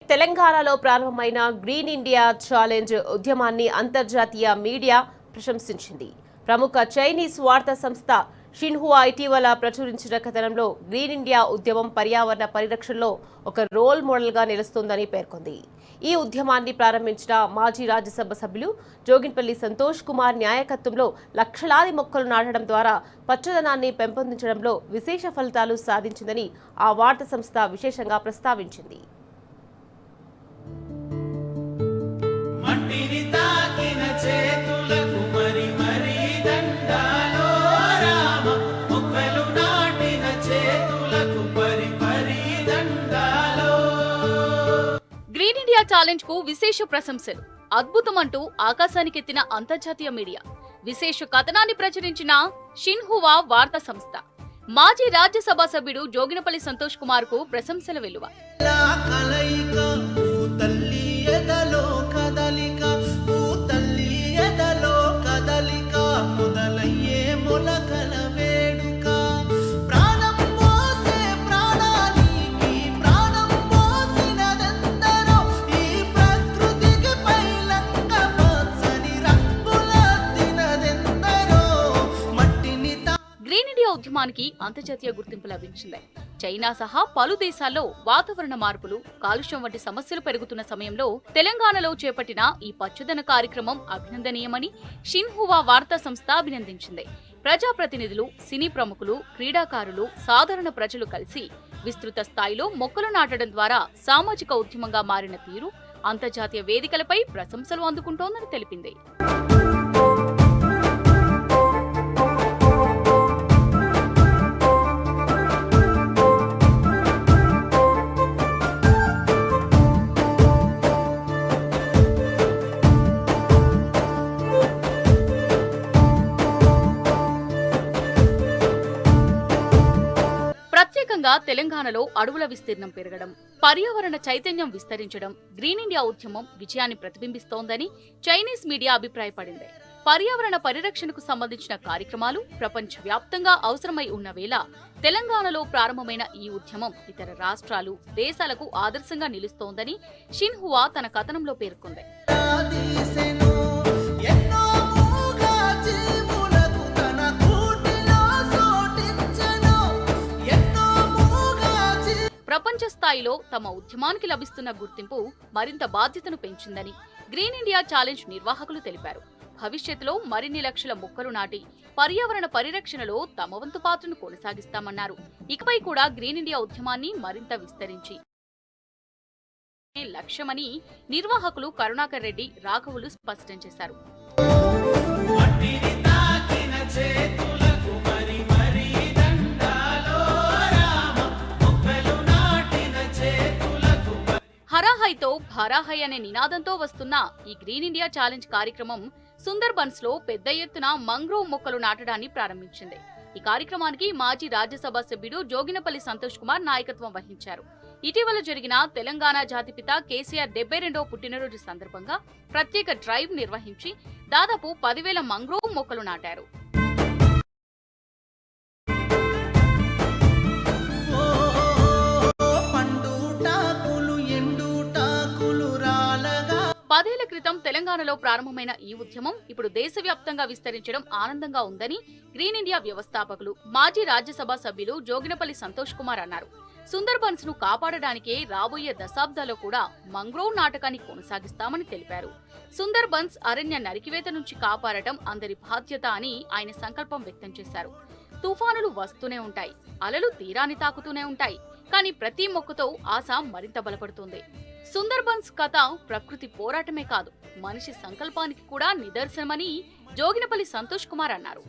తెలంగాణలో ప్రారంభమైన green India challenge ఉద్యమాన్ని అంతర్జాతీయ మీడియా ప్రశంసించింది. ప్రముఖ చైనీస్ వార్తా సంస్థ షిన్హువా ఇటీవల ప్రచురించిన కథనంలో గ్రీన్ ఇండియా ఉద్యమం పర్యావరణ పరిరక్షణలో ఒక రోల్ మోడల్గా నిలుస్తోందని పేర్కొంది. ఈ ఉద్యమాన్ని ప్రారంభించిన మాజీ రాజ్యసభ సభ్యులు జోగిన్పల్లి సంతోష్ కుమార్ నాయకత్వంలో లక్షలాది మొక్కలు నాటడం ద్వారా పచ్చదనాన్ని పెంపొందించడంలో విశేష ఫలితాలు సాధించిందని ఆ వార్తా సంస్థ విశేషంగా ప్రస్తావించింది. గ్రీన్ ఇండియా ఛాలెంజ్ కు విశేష ప్రశంసలు. అద్భుతమంటూ ఆకాశానికెత్తిన అంతర్జాతీయ మీడియా. విశేష కథనాన్ని ప్రచురించిన షిన్హువా వార్తా సంస్థ మాజీ రాజ్యసభ సభ్యుడు జోగినపల్లి సంతోష్ కుమార్ కు ప్రశంసల వెలువ. గ్రీన్ ఇండియా ఉద్యమానికి అంతర్జాతీయ గుర్తింపు లభించింది. చైనా సహా పలు దేశాల్లో వాతావరణ మార్పులు, కాలుష్యం వంటి సమస్యలు పెరుగుతున్న సమయంలో తెలంగాణలో చేపట్టిన ఈ పచ్చదన కార్యక్రమం అభినందనీయమని షిన్హువా వార్తా సంస్థ అభినందించింది. ప్రజాప్రతినిధులు, సినీ ప్రముఖులు, క్రీడాకారులు, సాధారణ ప్రజలు కలిసి విస్తృత స్థాయిలో మొక్కలు నాటడం ద్వారా సామాజిక ఉద్యమంగా మారిన తీరు అంతర్జాతీయ వేదికలపై ప్రశంసలు అందుకుంటోందని తెలిపింది. ప్రత్యేకంగా తెలంగాణలో అడవుల విస్తీర్ణం పెరగడం, పర్యావరణ చైతన్యం విస్తరించడం గ్రీన్ ఇండియా ఉద్యమం విజయాన్ని ప్రతిబింబిస్తోందని చైనీస్ మీడియా అభిప్రాయపడింది. పర్యావరణ పరిరక్షణకు సంబంధించిన కార్యక్రమాలు ప్రపంచవ్యాప్తంగా అవసరమై ఉన్న వేళ తెలంగాణలో ప్రారంభమైన ఈ ఉద్యమం ఇతర రాష్ట్రాలు, దేశాలకు ఆదర్శంగా నిలుస్తోందని షిన్హువా తన కథనంలో పేర్కొంది. ప్రపంచ స్థాయిలో తమ ఉద్యమానికి లభిస్తున్న గుర్తింపు మరింత బాధ్యతను పెంచిందని గ్రీన్ ఇండియా ఛాలెంజ్ నిర్వాహకులు తెలిపారు. భవిష్యత్తులో మరిన్ని లక్షల మొక్కలు నాటి పర్యావరణ పరిరక్షణలో తమ వంతు పాత్రను కొనసాగిస్తామన్నారు. ఇకపై కూడా గ్రీన్ ఇండియా ఉద్యమాన్ని మరింత విస్తరించి లక్ష్యమని నిర్వాహకులు కరుణాకర్ రెడ్డి, రాఘవులు స్పష్టం చేశారు. హరాహైతో భారాహై అనే నినాదంతో వస్తున్న ఈ గ్రీన్ ఇండియా ఛాలెంజ్ కార్యక్రమం సుందర్బన్స్ లో పెద్ద ఎత్తున మంగ్రోవ్ మొక్కలు నాటడాన్ని ప్రారంభించింది. ఈ కార్యక్రమానికి మాజీ రాజ్యసభ సభ్యుడు జోగినపల్లి సంతోష్ కుమార్ నాయకత్వం వహించారు. ఇటీవల జరిగిన తెలంగాణ జాతిపిత కేసీఆర్ 72వ పుట్టినరోజు సందర్భంగా ప్రత్యేక డ్రైవ్ నిర్వహించి దాదాపు 10,000 మంగ్రోవ్ మొక్కలు నాటారు. పదేళ్ల క్రితం తెలంగాణలో ప్రారంభమైన ఈ ఉద్యమం ఇప్పుడు దేశవ్యాప్తంగా విస్తరించడం ఆనందంగా ఉందని గ్రీన్ ఇండియా వ్యవస్థాపకులు, మాజీ రాజ్యసభ సభ్యులు జోగినపల్లి సంతోష్ కుమార్ అన్నారు. సుందర్బన్స్ ను కాపాడడానికే రాబోయే దశాబ్దాల్లో కూడా మంగ్రోవ్ నాటకాన్ని కొనసాగిస్తామని తెలిపారు. సుందర్బన్స్ అరణ్య నరికివేత నుంచి కాపాడటం అందరి బాధ్యత అని ఆయన సంకల్పం వ్యక్తం చేశారు. తుఫానులు వస్తూనే ఉంటాయి, అలలు తీరాన్ని తాకుతూనే ఉంటాయి, కానీ ప్రతి మొక్కతో ఆశ మరింత బలపడుతుంది. సుందర్బన్స్ కథ ప్రకృతి పోరాటమే కాదు, మనిషి సంకల్పానికి కూడా నిదర్శనమని జోగినపల్లి సంతోష్ కుమార్ అన్నారు.